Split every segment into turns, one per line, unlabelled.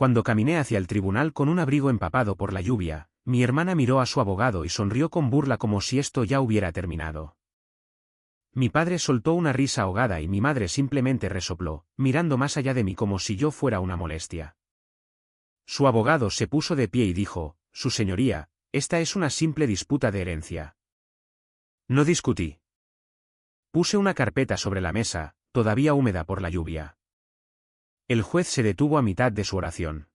Cuando caminé hacia el tribunal con un abrigo empapado por la lluvia, mi hermana miró a su abogado y sonrió con burla como si esto ya hubiera terminado. Mi padre soltó una risa ahogada y mi madre simplemente resopló, mirando más allá de mí como si yo fuera una molestia. Su abogado se puso de pie y dijo: «Su señoría, esta es una simple disputa de herencia». No discutí. Puse una carpeta sobre la mesa, todavía húmeda por la lluvia. El juez se detuvo a mitad de su oración.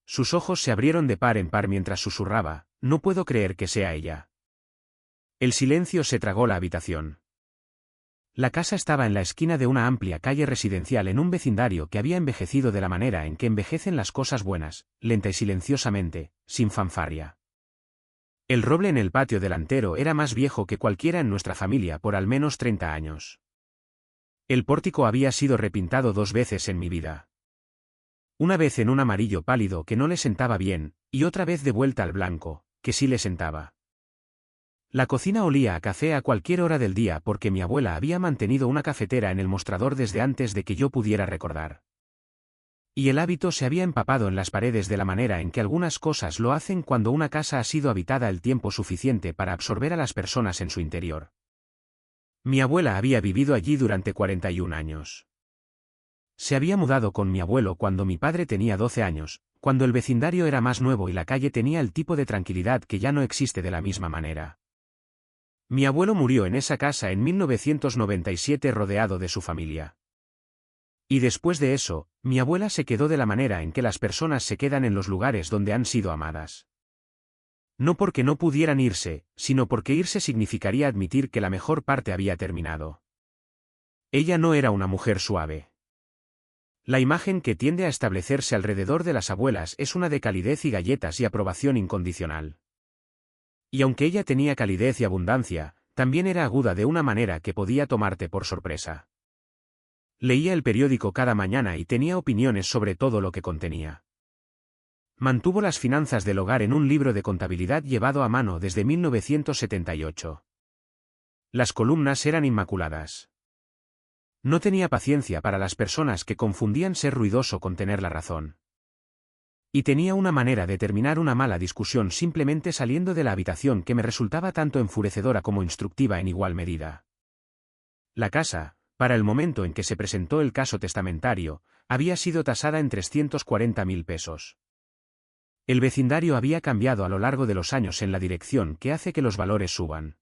Sus ojos se abrieron de par en par mientras susurraba: «No puedo creer que sea ella». El silencio se tragó la habitación. La casa estaba en la esquina de una amplia calle residencial en un vecindario que había envejecido de la manera en que envejecen las cosas buenas, lenta y silenciosamente, sin fanfarria. El roble en el patio delantero era más viejo que cualquiera en nuestra familia por al menos 30 años. El pórtico había sido repintado 2 veces en mi vida. Una vez en un amarillo pálido que no le sentaba bien, y otra vez de vuelta al blanco, que sí le sentaba. La cocina olía a café a cualquier hora del día porque mi abuela había mantenido una cafetera en el mostrador desde antes de que yo pudiera recordar. Y el hábito se había empapado en las paredes de la manera en que algunas cosas lo hacen cuando una casa ha sido habitada el tiempo suficiente para absorber a las personas en su interior. Mi abuela había vivido allí durante 41 años. Se había mudado con mi abuelo cuando mi padre tenía 12 años, cuando el vecindario era más nuevo y la calle tenía el tipo de tranquilidad que ya no existe de la misma manera. Mi abuelo murió en esa casa en 1997 rodeado de su familia. Y después de eso, mi abuela se quedó de la manera en que las personas se quedan en los lugares donde han sido amadas. No porque no pudieran irse, sino porque irse significaría admitir que la mejor parte había terminado. Ella no era una mujer suave. La imagen que tiende a establecerse alrededor de las abuelas es una de calidez y galletas y aprobación incondicional. Y aunque ella tenía calidez y abundancia, también era aguda de una manera que podía tomarte por sorpresa. Leía el periódico cada mañana y tenía opiniones sobre todo lo que contenía. Mantuvo las finanzas del hogar en un libro de contabilidad llevado a mano desde 1978. Las columnas eran inmaculadas. No tenía paciencia para las personas que confundían ser ruidoso con tener la razón. Y tenía una manera de terminar una mala discusión simplemente saliendo de la habitación que me resultaba tanto enfurecedora como instructiva en igual medida. La casa, para el momento en que se presentó el caso testamentario, había sido tasada en 340.000 pesos. El vecindario había cambiado a lo largo de los años en la dirección que hace que los valores suban.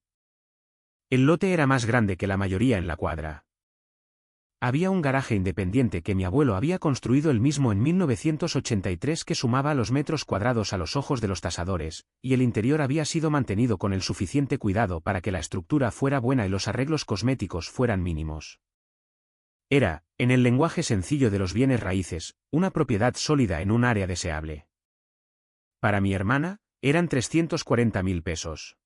El lote era más grande que la mayoría en la cuadra. Había un garaje independiente que mi abuelo había construido él mismo en 1983 que sumaba los metros cuadrados a los ojos de los tasadores, y el interior había sido mantenido con el suficiente cuidado para que la estructura fuera buena y los arreglos cosméticos fueran mínimos. Era, en el lenguaje sencillo de los bienes raíces, una propiedad sólida en un área deseable. Para mi hermana, eran 340.000 pesos.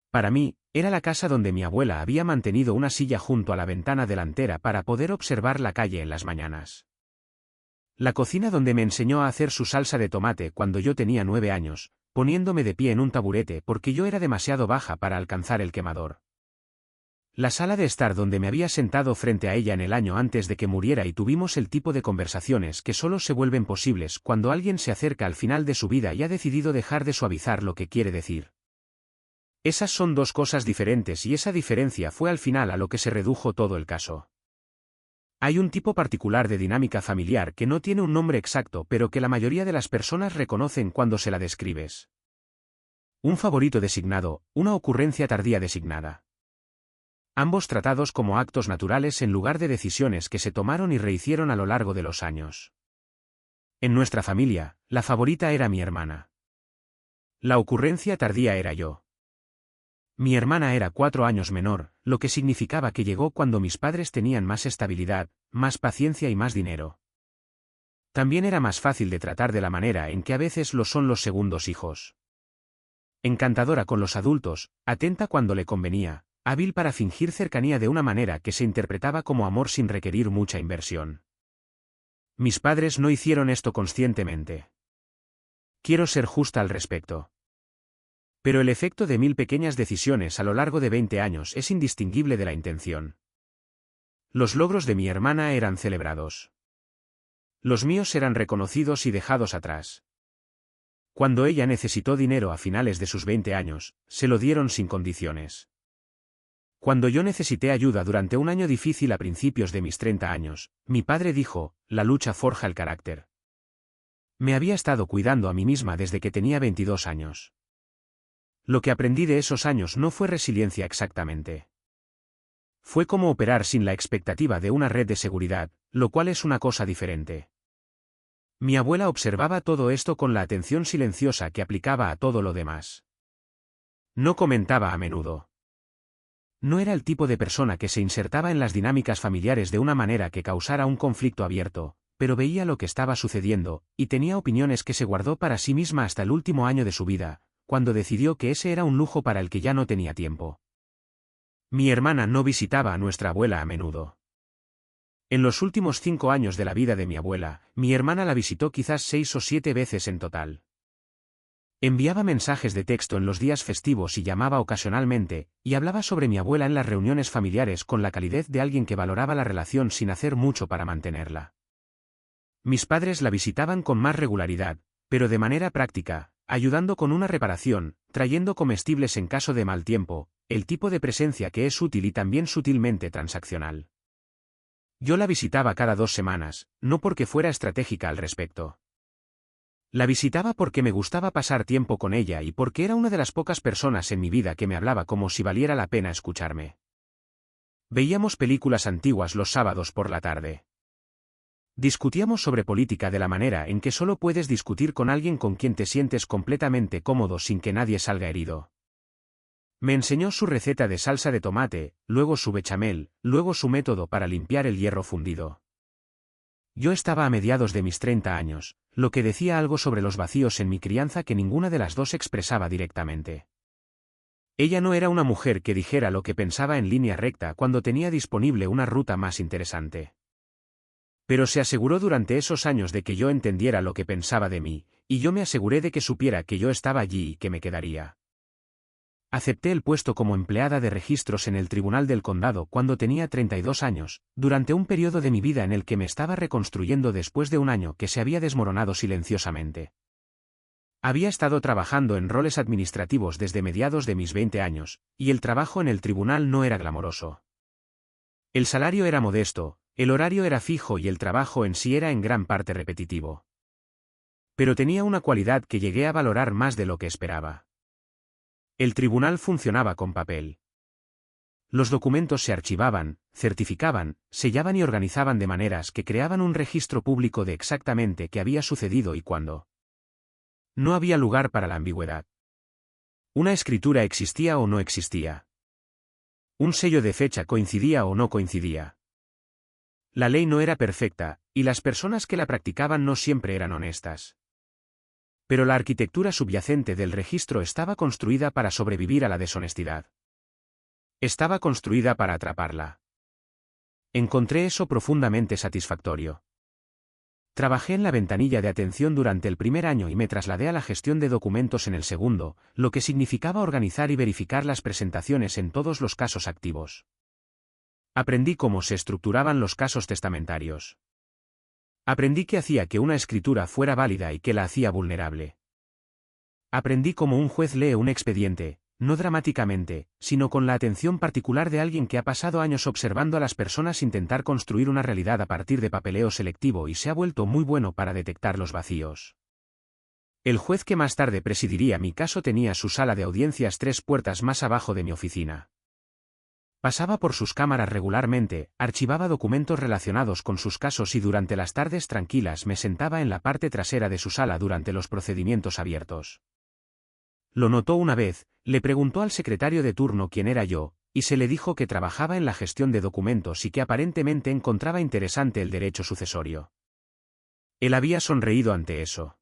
Para mí, era la casa donde mi abuela había mantenido una silla junto a la ventana delantera para poder observar la calle en las mañanas. La cocina donde me enseñó a hacer su salsa de tomate cuando yo tenía 9 años, poniéndome de pie en un taburete porque yo era demasiado baja para alcanzar el quemador. La sala de estar donde me había sentado frente a ella en el año antes de que muriera y tuvimos el tipo de conversaciones que solo se vuelven posibles cuando alguien se acerca al final de su vida y ha decidido dejar de suavizar lo que quiere decir. Esas son dos cosas diferentes y esa diferencia fue al final a lo que se redujo todo el caso. Hay un tipo particular de dinámica familiar que no tiene un nombre exacto pero que la mayoría de las personas reconocen cuando se la describes. Un favorito designado, una ocurrencia tardía designada. Ambos tratados como actos naturales en lugar de decisiones que se tomaron y rehicieron a lo largo de los años. En nuestra familia, la favorita era mi hermana. La ocurrencia tardía era yo. Mi hermana era 4 años menor, lo que significaba que llegó cuando mis padres tenían más estabilidad, más paciencia y más dinero. También era más fácil de tratar de la manera en que a veces lo son los segundos hijos. Encantadora con los adultos, atenta cuando le convenía, hábil para fingir cercanía de una manera que se interpretaba como amor sin requerir mucha inversión. Mis padres no hicieron esto conscientemente. Quiero ser justa al respecto. Pero el efecto de 1000 pequeñas decisiones a lo largo de 20 años es indistinguible de la intención. Los logros de mi hermana eran celebrados. Los míos eran reconocidos y dejados atrás. Cuando ella necesitó dinero a finales de sus 20 años, se lo dieron sin condiciones. Cuando yo necesité ayuda durante un año difícil a principios de mis 30 años, mi padre dijo, la lucha forja el carácter. Me había estado cuidando a mí misma desde que tenía 22 años. Lo que aprendí de esos años no fue resiliencia exactamente. Fue como operar sin la expectativa de una red de seguridad, lo cual es una cosa diferente. Mi abuela observaba todo esto con la atención silenciosa que aplicaba a todo lo demás. No comentaba a menudo. No era el tipo de persona que se insertaba en las dinámicas familiares de una manera que causara un conflicto abierto, pero veía lo que estaba sucediendo, y tenía opiniones que se guardó para sí misma hasta el último año de su vida, cuando decidió que ese era un lujo para el que ya no tenía tiempo. Mi hermana no visitaba a nuestra abuela a menudo. En los últimos 5 años de la vida de mi abuela, mi hermana la visitó quizás 6 o 7 veces en total. Enviaba mensajes de texto en los días festivos y llamaba ocasionalmente, y hablaba sobre mi abuela en las reuniones familiares con la calidez de alguien que valoraba la relación sin hacer mucho para mantenerla. Mis padres la visitaban con más regularidad, pero de manera práctica, ayudando con una reparación, trayendo comestibles en caso de mal tiempo, el tipo de presencia que es útil y también sutilmente transaccional. Yo la visitaba cada 2 semanas, no porque fuera estratégica al respecto. La visitaba porque me gustaba pasar tiempo con ella y porque era una de las pocas personas en mi vida que me hablaba como si valiera la pena escucharme. Veíamos películas antiguas los sábados por la tarde. Discutíamos sobre política de la manera en que solo puedes discutir con alguien con quien te sientes completamente cómodo sin que nadie salga herido. Me enseñó su receta de salsa de tomate, luego su bechamel, luego su método para limpiar el hierro fundido. Yo estaba a mediados de mis 30 años, lo que decía algo sobre los vacíos en mi crianza que ninguna de las dos expresaba directamente. Ella no era una mujer que dijera lo que pensaba en línea recta cuando tenía disponible una ruta más interesante. Pero se aseguró durante esos años de que yo entendiera lo que pensaba de mí, y yo me aseguré de que supiera que yo estaba allí y que me quedaría. Acepté el puesto como empleada de registros en el Tribunal del Condado cuando tenía 32 años, durante un periodo de mi vida en el que me estaba reconstruyendo después de un año que se había desmoronado silenciosamente. Había estado trabajando en roles administrativos desde mediados de mis 20 años, y el trabajo en el tribunal no era glamoroso. El salario era modesto, el horario era fijo y el trabajo en sí era en gran parte repetitivo. Pero tenía una cualidad que llegué a valorar más de lo que esperaba. El tribunal funcionaba con papel. Los documentos se archivaban, certificaban, sellaban y organizaban de maneras que creaban un registro público de exactamente qué había sucedido y cuándo. No había lugar para la ambigüedad. Una escritura existía o no existía. Un sello de fecha coincidía o no coincidía. La ley no era perfecta, y las personas que la practicaban no siempre eran honestas. Pero la arquitectura subyacente del registro estaba construida para sobrevivir a la deshonestidad. Estaba construida para atraparla. Encontré eso profundamente satisfactorio. Trabajé en la ventanilla de atención durante el primer año y me trasladé a la gestión de documentos en el segundo, lo que significaba organizar y verificar las presentaciones en todos los casos activos. Aprendí cómo se estructuraban los casos testamentarios. Aprendí qué hacía que una escritura fuera válida y qué la hacía vulnerable. Aprendí cómo un juez lee un expediente, no dramáticamente, sino con la atención particular de alguien que ha pasado años observando a las personas intentar construir una realidad a partir de papeleo selectivo y se ha vuelto muy bueno para detectar los vacíos. El juez que más tarde presidiría mi caso tenía su sala de audiencias 3 puertas más abajo de mi oficina. Pasaba por sus cámaras regularmente, archivaba documentos relacionados con sus casos y durante las tardes tranquilas me sentaba en la parte trasera de su sala durante los procedimientos abiertos. Lo notó una vez, le preguntó al secretario de turno quién era yo, y se le dijo que trabajaba en la gestión de documentos y que aparentemente encontraba interesante el derecho sucesorio. Él había sonreído ante eso.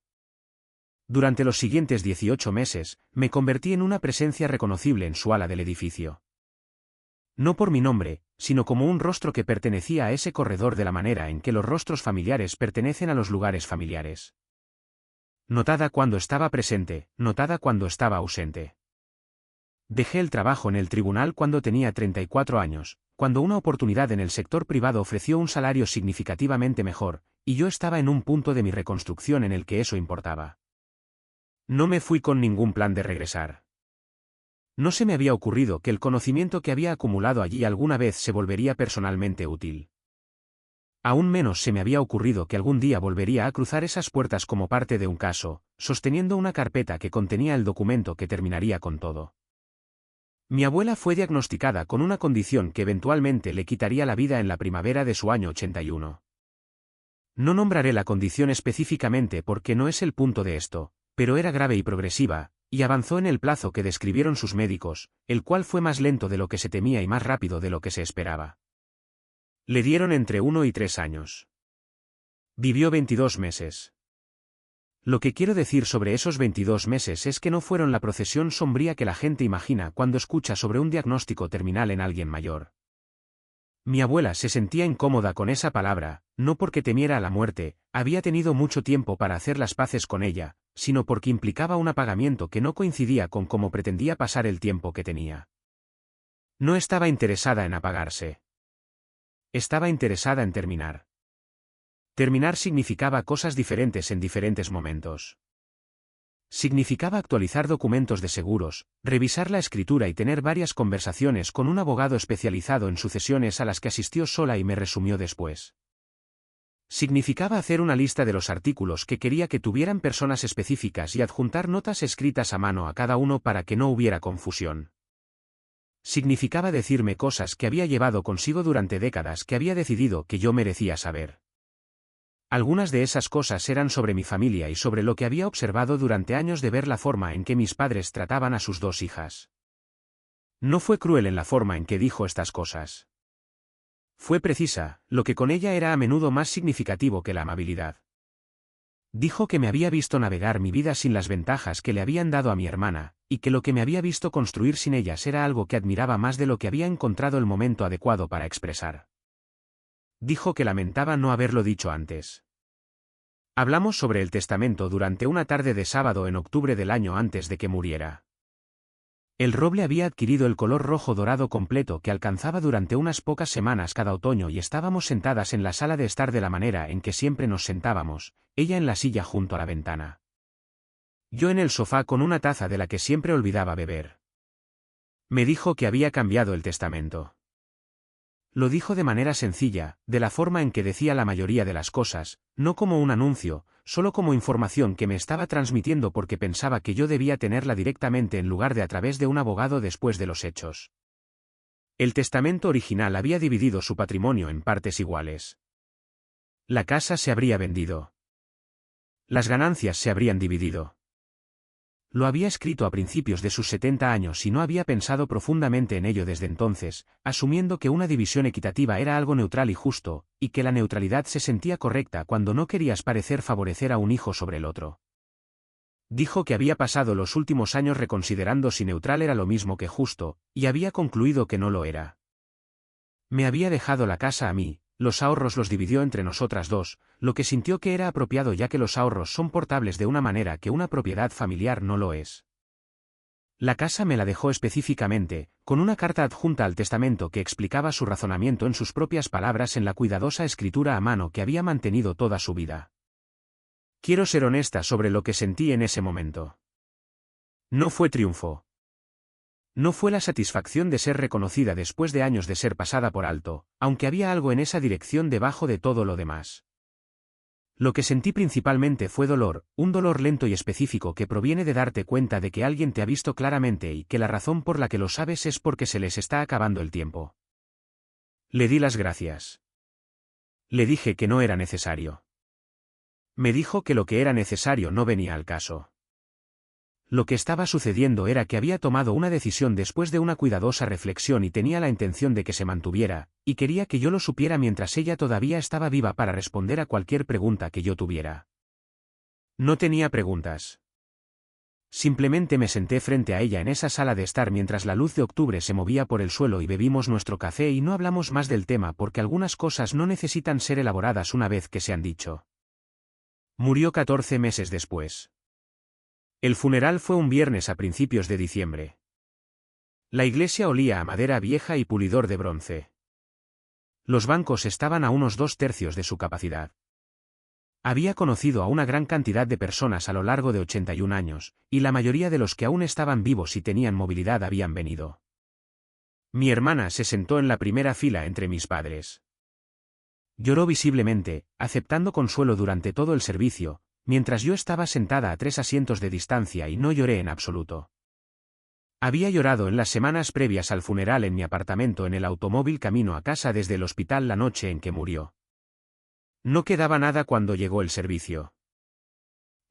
Durante los siguientes 18 meses, me convertí en una presencia reconocible en su ala del edificio. No por mi nombre, sino como un rostro que pertenecía a ese corredor de la manera en que los rostros familiares pertenecen a los lugares familiares. Notada cuando estaba presente, notada cuando estaba ausente. Dejé el trabajo en el tribunal cuando tenía 34 años, cuando una oportunidad en el sector privado ofreció un salario significativamente mejor, y yo estaba en un punto de mi reconstrucción en el que eso importaba. No me fui con ningún plan de regresar. No se me había ocurrido que el conocimiento que había acumulado allí alguna vez se volvería personalmente útil. Aún menos se me había ocurrido que algún día volvería a cruzar esas puertas como parte de un caso, sosteniendo una carpeta que contenía el documento que terminaría con todo. Mi abuela fue diagnosticada con una condición que eventualmente le quitaría la vida en la primavera de su año 81. No nombraré la condición específicamente porque no es el punto de esto, pero era grave y progresiva, y avanzó en el plazo que describieron sus médicos, el cual fue más lento de lo que se temía y más rápido de lo que se esperaba. Le dieron entre 1 y 3 años. Vivió 22 meses. Lo que quiero decir sobre esos 22 meses es que no fueron la procesión sombría que la gente imagina cuando escucha sobre un diagnóstico terminal en alguien mayor. Mi abuela se sentía incómoda con esa palabra, no porque temiera a la muerte, había tenido mucho tiempo para hacer las paces con ella, sino porque implicaba un apagamiento que no coincidía con cómo pretendía pasar el tiempo que tenía. No estaba interesada en apagarse. Estaba interesada en terminar. Terminar significaba cosas diferentes en diferentes momentos. Significaba actualizar documentos de seguros, revisar la escritura y tener varias conversaciones con un abogado especializado en sucesiones a las que asistió sola y me resumió después. Significaba hacer una lista de los artículos que quería que tuvieran personas específicas y adjuntar notas escritas a mano a cada uno para que no hubiera confusión. Significaba decirme cosas que había llevado consigo durante décadas que había decidido que yo merecía saber. Algunas de esas cosas eran sobre mi familia y sobre lo que había observado durante años de ver la forma en que mis padres trataban a sus 2 hijas. No fue cruel en la forma en que dijo estas cosas. Fue precisa, lo que con ella era a menudo más significativo que la amabilidad. Dijo que me había visto navegar mi vida sin las ventajas que le habían dado a mi hermana, y que lo que me había visto construir sin ellas era algo que admiraba más de lo que había encontrado el momento adecuado para expresar. Dijo que lamentaba no haberlo dicho antes. Hablamos sobre el testamento durante una tarde de sábado en octubre del año antes de que muriera. El roble había adquirido el color rojo dorado completo que alcanzaba durante unas pocas semanas cada otoño y estábamos sentadas en la sala de estar de la manera en que siempre nos sentábamos, ella en la silla junto a la ventana. Yo en el sofá con una taza de la que siempre olvidaba beber. Me dijo que había cambiado el testamento. Lo dijo de manera sencilla, de la forma en que decía la mayoría de las cosas, no como un anuncio, solo como información que me estaba transmitiendo porque pensaba que yo debía tenerla directamente en lugar de a través de un abogado después de los hechos. El testamento original había dividido su patrimonio en partes iguales. La casa se habría vendido. Las ganancias se habrían dividido. Lo había escrito a principios de sus 70 años y no había pensado profundamente en ello desde entonces, asumiendo que una división equitativa era algo neutral y justo, y que la neutralidad se sentía correcta cuando no querías parecer favorecer a un hijo sobre el otro. Dijo que había pasado los últimos años reconsiderando si neutral era lo mismo que justo, y había concluido que no lo era. Me había dejado la casa a mí, los ahorros los dividió entre nosotras dos, lo que sintió que era apropiado ya que los ahorros son portables de una manera que una propiedad familiar no lo es. La casa me la dejó específicamente, con una carta adjunta al testamento que explicaba su razonamiento en sus propias palabras en la cuidadosa escritura a mano que había mantenido toda su vida. Quiero ser honesta sobre lo que sentí en ese momento. No fue triunfo. No fue la satisfacción de ser reconocida después de años de ser pasada por alto, aunque había algo en esa dirección debajo de todo lo demás. Lo que sentí principalmente fue dolor, un dolor lento y específico que proviene de darte cuenta de que alguien te ha visto claramente y que la razón por la que lo sabes es porque se les está acabando el tiempo. Le di las gracias. Le dije que no era necesario. Me dijo que lo que era necesario no venía al caso. Lo que estaba sucediendo era que había tomado una decisión después de una cuidadosa reflexión y tenía la intención de que se mantuviera, y quería que yo lo supiera mientras ella todavía estaba viva para responder a cualquier pregunta que yo tuviera. No tenía preguntas. Simplemente me senté frente a ella en esa sala de estar mientras la luz de octubre se movía por el suelo y bebimos nuestro café y no hablamos más del tema porque algunas cosas no necesitan ser elaboradas una vez que se han dicho. Murió 14 meses después. El funeral fue un viernes a principios de diciembre. La iglesia olía a madera vieja y pulidor de bronce. Los bancos estaban a unos 2/3 de su capacidad. Había conocido a una gran cantidad de personas a lo largo de 81 años, y la mayoría de los que aún estaban vivos y tenían movilidad habían venido. Mi hermana se sentó en la primera fila entre mis padres. Lloró visiblemente, aceptando consuelo durante todo el servicio, mientras yo estaba sentada a 3 asientos de distancia y no lloré en absoluto. Había llorado en las semanas previas al funeral en mi apartamento en el automóvil camino a casa desde el hospital la noche en que murió. No quedaba nada cuando llegó el servicio.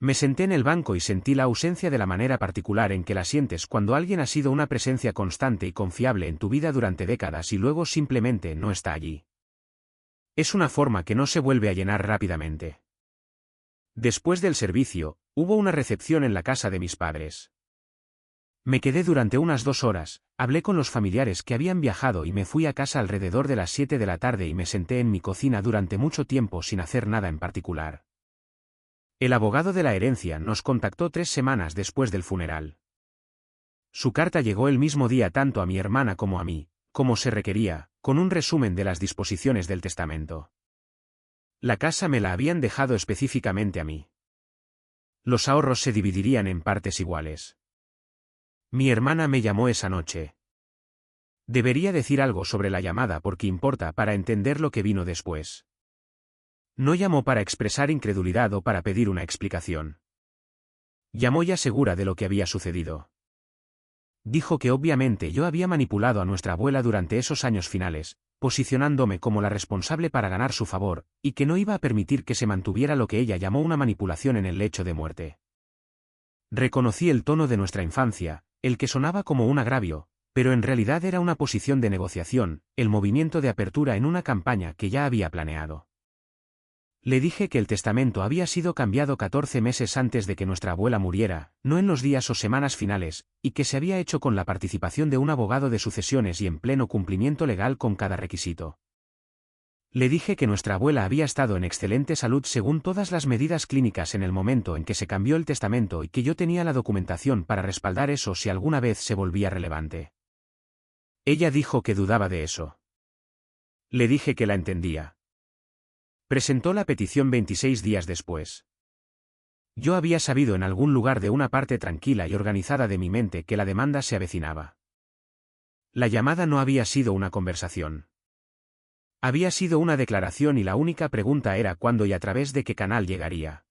Me senté en el banco y sentí la ausencia de la manera particular en que la sientes cuando alguien ha sido una presencia constante y confiable en tu vida durante décadas y luego simplemente no está allí. Es una forma que no se vuelve a llenar rápidamente. Después del servicio, hubo una recepción en la casa de mis padres. Me quedé durante unas 2 horas, hablé con los familiares que habían viajado y me fui a casa alrededor de las 7 de la tarde y me senté en mi cocina durante mucho tiempo sin hacer nada en particular. El abogado de la herencia nos contactó 3 semanas después del funeral. Su carta llegó el mismo día tanto a mi hermana como a mí, como se requería, con un resumen de las disposiciones del testamento. La casa me la habían dejado específicamente a mí. Los ahorros se dividirían en partes iguales. Mi hermana me llamó esa noche. Debería decir algo sobre la llamada porque importa para entender lo que vino después. No llamó para expresar incredulidad o para pedir una explicación. Llamó ya segura de lo que había sucedido. Dijo que obviamente yo había manipulado a nuestra abuela durante esos años finales, posicionándome como la responsable para ganar su favor, y que no iba a permitir que se mantuviera lo que ella llamó una manipulación en el lecho de muerte. Reconocí el tono de nuestra infancia, el que sonaba como un agravio, pero en realidad era una posición de negociación, el movimiento de apertura en una campaña que ya había planeado. Le dije que el testamento había sido cambiado 14 meses antes de que nuestra abuela muriera, no en los días o semanas finales, y que se había hecho con la participación de un abogado de sucesiones y en pleno cumplimiento legal con cada requisito. Le dije que nuestra abuela había estado en excelente salud según todas las medidas clínicas en el momento en que se cambió el testamento y que yo tenía la documentación para respaldar eso si alguna vez se volvía relevante. Ella dijo que dudaba de eso. Le dije que la entendía. Presentó la petición 26 días después. Yo había sabido en algún lugar de una parte tranquila y organizada de mi mente que la demanda se avecinaba. La llamada no había sido una conversación. Había sido una declaración y la única pregunta era cuándo y a través de qué canal llegaría.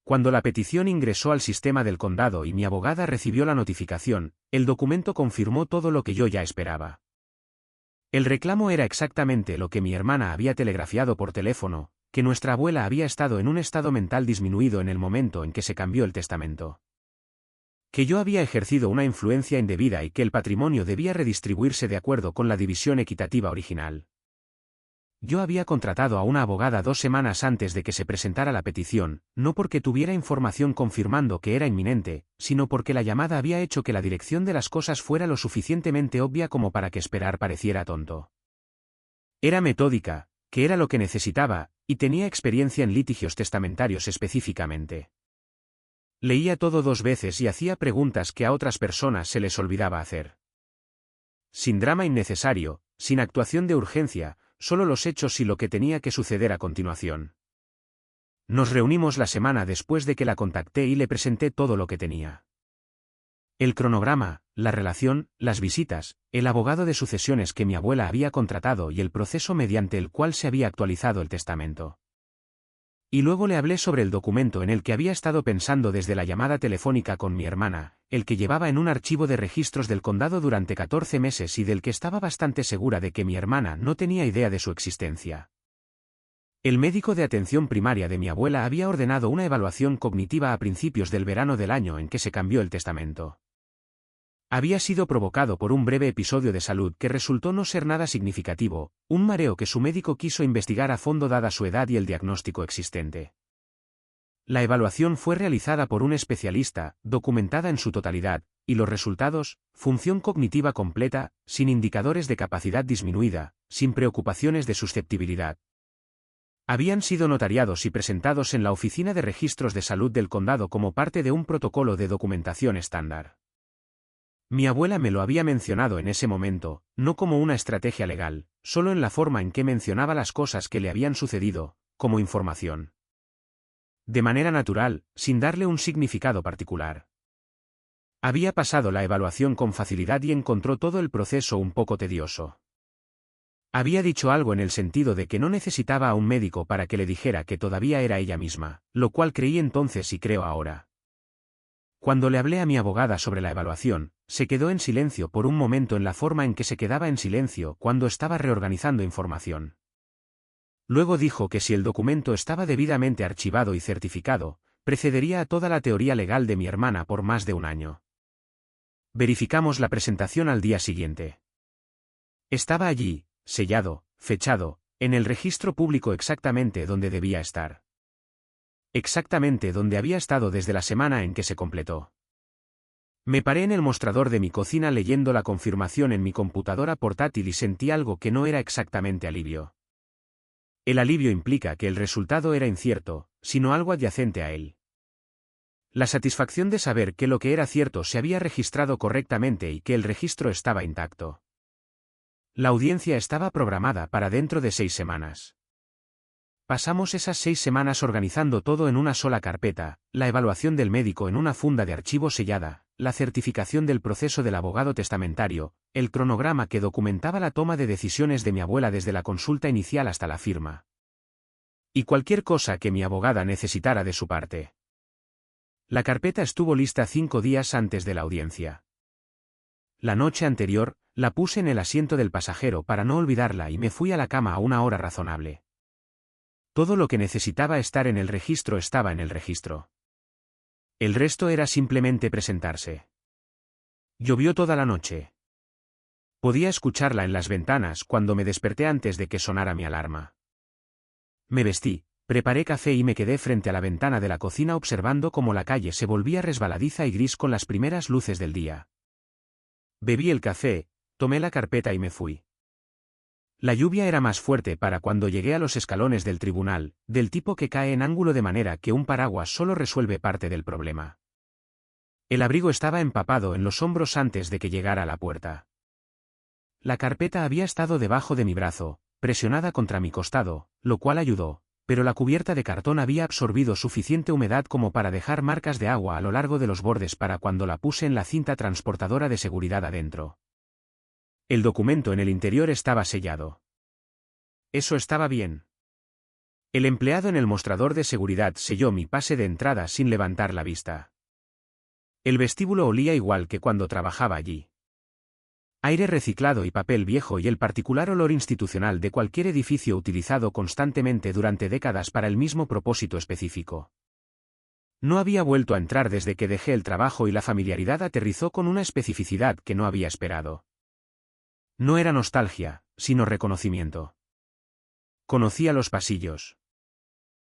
Cuando la petición ingresó al sistema del condado y mi abogada recibió la notificación, el documento confirmó todo lo que yo ya esperaba. El reclamo era exactamente lo que mi hermana había telegrafiado por teléfono, que nuestra abuela había estado en un estado mental disminuido en el momento en que se cambió el testamento. Que yo había ejercido una influencia indebida y que el patrimonio debía redistribuirse de acuerdo con la división equitativa original. Yo había contratado a una abogada 2 semanas antes de que se presentara la petición, no porque tuviera información confirmando que era inminente, sino porque la llamada había hecho que la dirección de las cosas fuera lo suficientemente obvia como para que esperar pareciera tonto. Era metódica, que era lo que necesitaba, y tenía experiencia en litigios testamentarios específicamente. Leía todo 2 veces y hacía preguntas que a otras personas se les olvidaba hacer. Sin drama innecesario, sin actuación de urgencia, solo los hechos y lo que tenía que suceder a continuación. Nos reunimos la semana después de que la contacté y le presenté todo lo que tenía. El cronograma, la relación, las visitas, el abogado de sucesiones que mi abuela había contratado y el proceso mediante el cual se había actualizado el testamento. Y luego le hablé sobre el documento en el que había estado pensando desde la llamada telefónica con mi hermana, el que llevaba en un archivo de registros del condado durante 14 meses y del que estaba bastante segura de que mi hermana no tenía idea de su existencia. El médico de atención primaria de mi abuela había ordenado una evaluación cognitiva a principios del verano del año en que se cambió el testamento. Había sido provocado por un breve episodio de salud que resultó no ser nada significativo, un mareo que su médico quiso investigar a fondo dada su edad y el diagnóstico existente. La evaluación fue realizada por un especialista, documentada en su totalidad, y los resultados, función cognitiva completa, sin indicadores de capacidad disminuida, sin preocupaciones de susceptibilidad. Habían sido notariados y presentados en la Oficina de Registros de Salud del Condado como parte de un protocolo de documentación estándar. Mi abuela me lo había mencionado en ese momento, no como una estrategia legal, solo en la forma en que mencionaba las cosas que le habían sucedido, como información. de manera natural, sin darle un significado particular. Había pasado la evaluación con facilidad y encontró todo el proceso un poco tedioso. Había dicho algo en el sentido de que no necesitaba a un médico para que le dijera que todavía era ella misma, lo cual creí entonces y creo ahora. Cuando le hablé a mi abogada sobre la evaluación, se quedó en silencio por un momento en la forma en que se quedaba en silencio cuando estaba reorganizando información. Luego dijo que si el documento estaba debidamente archivado y certificado, precedería a toda la teoría legal de mi hermana por más de un año. Verificamos la presentación al día siguiente. Estaba allí, sellado, fechado, en el registro público exactamente donde debía estar. Exactamente donde había estado desde la semana en que se completó. Me paré en el mostrador de mi cocina leyendo la confirmación en mi computadora portátil y sentí algo que no era exactamente alivio. El alivio implica que el resultado era incierto, sino algo adyacente a él. La satisfacción de saber que lo que era cierto se había registrado correctamente y que el registro estaba intacto. La audiencia estaba programada para dentro de 6 semanas. Pasamos esas 6 semanas organizando todo en una sola carpeta, la evaluación del médico en una funda de archivo sellada, la certificación del proceso del abogado testamentario, el cronograma que documentaba la toma de decisiones de mi abuela desde la consulta inicial hasta la firma. Y cualquier cosa que mi abogada necesitara de su parte. La carpeta estuvo lista 5 días antes de la audiencia. La noche anterior, la puse en el asiento del pasajero para no olvidarla y me fui a la cama a una hora razonable. Todo lo que necesitaba estar en el registro estaba en el registro. El resto era simplemente presentarse. Llovió toda la noche. Podía escucharla en las ventanas cuando me desperté antes de que sonara mi alarma. Me vestí, preparé café y me quedé frente a la ventana de la cocina observando cómo la calle se volvía resbaladiza y gris con las primeras luces del día. Bebí el café, tomé la carpeta y me fui. La lluvia era más fuerte para cuando llegué a los escalones del tribunal, del tipo que cae en ángulo de manera que un paraguas solo resuelve parte del problema. El abrigo estaba empapado en los hombros antes de que llegara a la puerta. La carpeta había estado debajo de mi brazo, presionada contra mi costado, lo cual ayudó, pero la cubierta de cartón había absorbido suficiente humedad como para dejar marcas de agua a lo largo de los bordes para cuando la puse en la cinta transportadora de seguridad adentro. El documento en el interior estaba sellado. Eso estaba bien. El empleado en el mostrador de seguridad selló mi pase de entrada sin levantar la vista. El vestíbulo olía igual que cuando trabajaba allí. Aire reciclado y papel viejo y el particular olor institucional de cualquier edificio utilizado constantemente durante décadas para el mismo propósito específico. No había vuelto a entrar desde que dejé el trabajo y la familiaridad aterrizó con una especificidad que no había esperado. No era nostalgia, sino reconocimiento. Conocía los pasillos.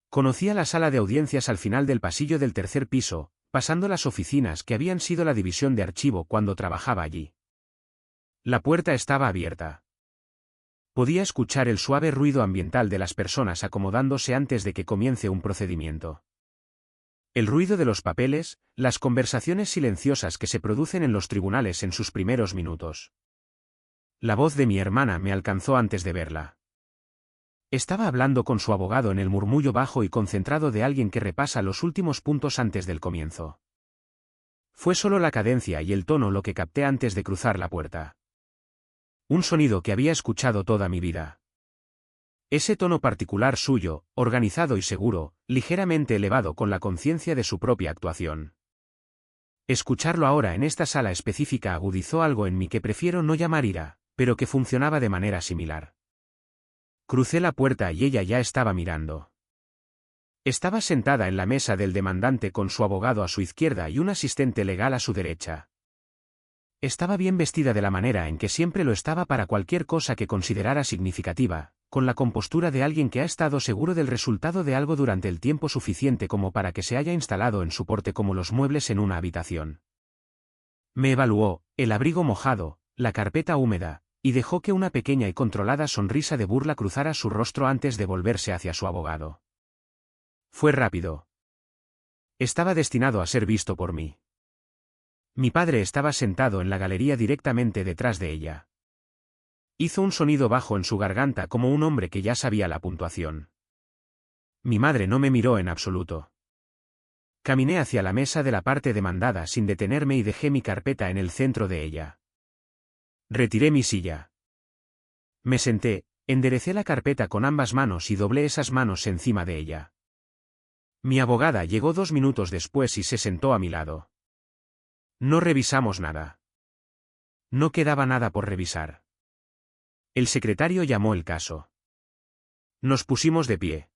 Conocía la sala de audiencias al final del pasillo del tercer piso, pasando las oficinas que habían sido la división de archivo cuando trabajaba allí. La puerta estaba abierta. Podía escuchar el suave ruido ambiental de las personas acomodándose antes de que comience un procedimiento. El ruido de los papeles, las conversaciones silenciosas que se producen en los tribunales en sus primeros minutos. La voz de mi hermana me alcanzó antes de verla. Estaba hablando con su abogado en el murmullo bajo y concentrado de alguien que repasa los últimos puntos antes del comienzo. Fue solo la cadencia y el tono lo que capté antes de cruzar la puerta. Un sonido que había escuchado toda mi vida. Ese tono particular suyo, organizado y seguro, ligeramente elevado con la conciencia de su propia actuación. Escucharlo ahora en esta sala específica agudizó algo en mí que prefiero no llamar ira, pero que funcionaba de manera similar. Crucé la puerta y ella ya estaba mirando. Estaba sentada en la mesa del demandante con su abogado a su izquierda y un asistente legal a su derecha. Estaba bien vestida de la manera en que siempre lo estaba para cualquier cosa que considerara significativa, con la compostura de alguien que ha estado seguro del resultado de algo durante el tiempo suficiente como para que se haya instalado en su porte como los muebles en una habitación. Me evaluó, el abrigo mojado, la carpeta húmeda, y dejó que una pequeña y controlada sonrisa de burla cruzara su rostro antes de volverse hacia su abogado. Fue rápido. Estaba destinado a ser visto por mí. Mi padre estaba sentado en la galería directamente detrás de ella. Hizo un sonido bajo en su garganta como un hombre que ya sabía la puntuación. Mi madre no me miró en absoluto. Caminé hacia la mesa de la parte demandada sin detenerme y dejé mi carpeta en el centro de ella. Retiré mi silla. Me senté, enderecé la carpeta con ambas manos y doblé esas manos encima de ella. Mi abogada llegó 2 minutos después y se sentó a mi lado. No revisamos nada. No quedaba nada por revisar. El secretario llamó el caso. Nos pusimos de pie.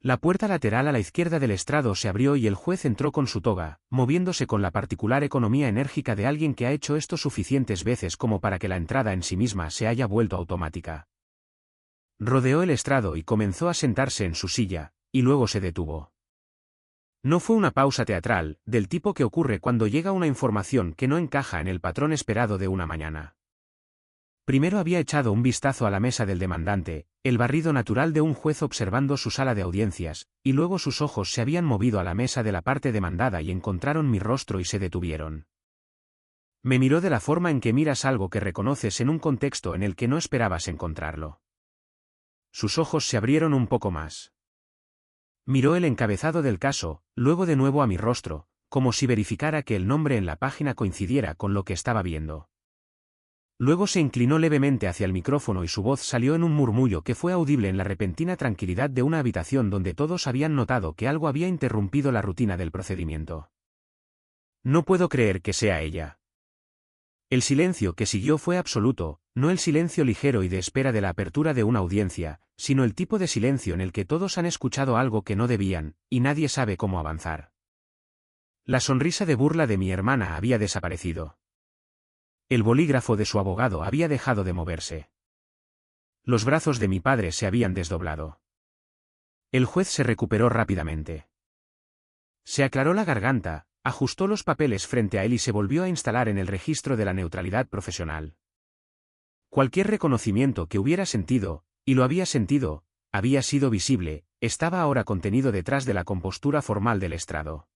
La puerta lateral a la izquierda del estrado se abrió y el juez entró con su toga, moviéndose con la particular economía enérgica de alguien que ha hecho esto suficientes veces como para que la entrada en sí misma se haya vuelto automática. Rodeó el estrado y comenzó a sentarse en su silla, y luego se detuvo. No fue una pausa teatral, del tipo que ocurre cuando llega una información que no encaja en el patrón esperado de una mañana. Primero había echado un vistazo a la mesa del demandante, el barrido natural de un juez observando su sala de audiencias, y luego sus ojos se habían movido a la mesa de la parte demandada y encontraron mi rostro y se detuvieron. Me miró de la forma en que miras algo que reconoces en un contexto en el que no esperabas encontrarlo. Sus ojos se abrieron un poco más. Miró el encabezado del caso, luego de nuevo a mi rostro, como si verificara que el nombre en la página coincidiera con lo que estaba viendo. Luego se inclinó levemente hacia el micrófono y su voz salió en un murmullo que fue audible en la repentina tranquilidad de una habitación donde todos habían notado que algo había interrumpido la rutina del procedimiento. No puedo creer que sea ella. El silencio que siguió fue absoluto, no el silencio ligero y de espera de la apertura de una audiencia, sino el tipo de silencio en el que todos han escuchado algo que no debían, y nadie sabe cómo avanzar. La sonrisa de burla de mi hermana había desaparecido. El bolígrafo de su abogado había dejado de moverse. Los brazos de mi padre se habían desdoblado. El juez se recuperó rápidamente. Se aclaró la garganta, ajustó los papeles frente a él y se volvió a instalar en el registro de la neutralidad profesional. Cualquier reconocimiento que hubiera sentido, y lo había sentido, había sido visible, estaba ahora contenido detrás de la compostura formal del estrado.